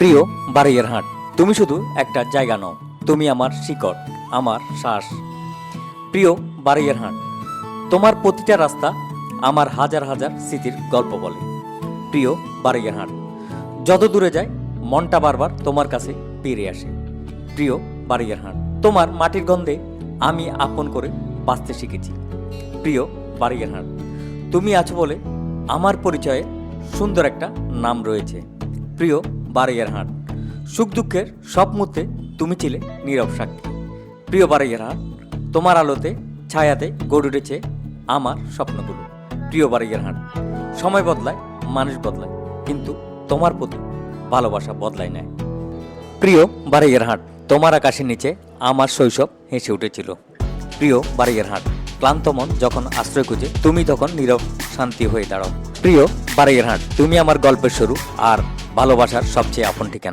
প্রিয় বারৈয়ারহাট, তুমি শুধু একটা জায়গা নও, তুমি আমার শিকড়, আমার শ্বাস। প্রিয় বারৈয়ারহাট, তোমার প্রতিটা রাস্তা আমার হাজার হাজার স্মৃতির গল্প বলে। প্রিয় বারৈয়ারহাট, যত দূরে যায় মনটা বারবার তোমার কাছে ফিরে আসে। প্রিয় বারৈয়ারহাট, তোমার মাটির গন্ধে আমি আপন করে বাঁচতে শিখেছি। প্রিয় বারৈয়ারহাট, তুমি আছো বলে আমার পরিচয়ে সুন্দর একটা নাম রয়েছে। প্রিয় বারৈয়ারহাট, সুখ দুঃখের সব মুহূর্তে তুমি ছিলে নীরব সাক্ষী। প্রিয় বারৈয়ারহাট, তোমার আলোতে ছায়াতে গড়ে উঠেছে আমার স্বপ্নগুলো। প্রিয় বারৈয়ারহাট, সময় বদলায়, মানুষ বদলায়, কিন্তু তোমার প্রতি ভালোবাসা বদলায় না। প্রিয় বারৈয়ারহাট, তোমার আকাশের নিচে আমার শৈশব হেসে উঠেছিল। প্রিয় বারৈয়ারহাট, ক্লান্ত মন যখন আশ্রয় খুঁজে তুমি তখন নীরব শান্তি হয়ে দাঁড়াও। প্রিয় বারৈয়ারহাট, তুমি আমার গল্পের শুরু আর ভালোবাসার সবচেয়ে আপন ঠিকানা।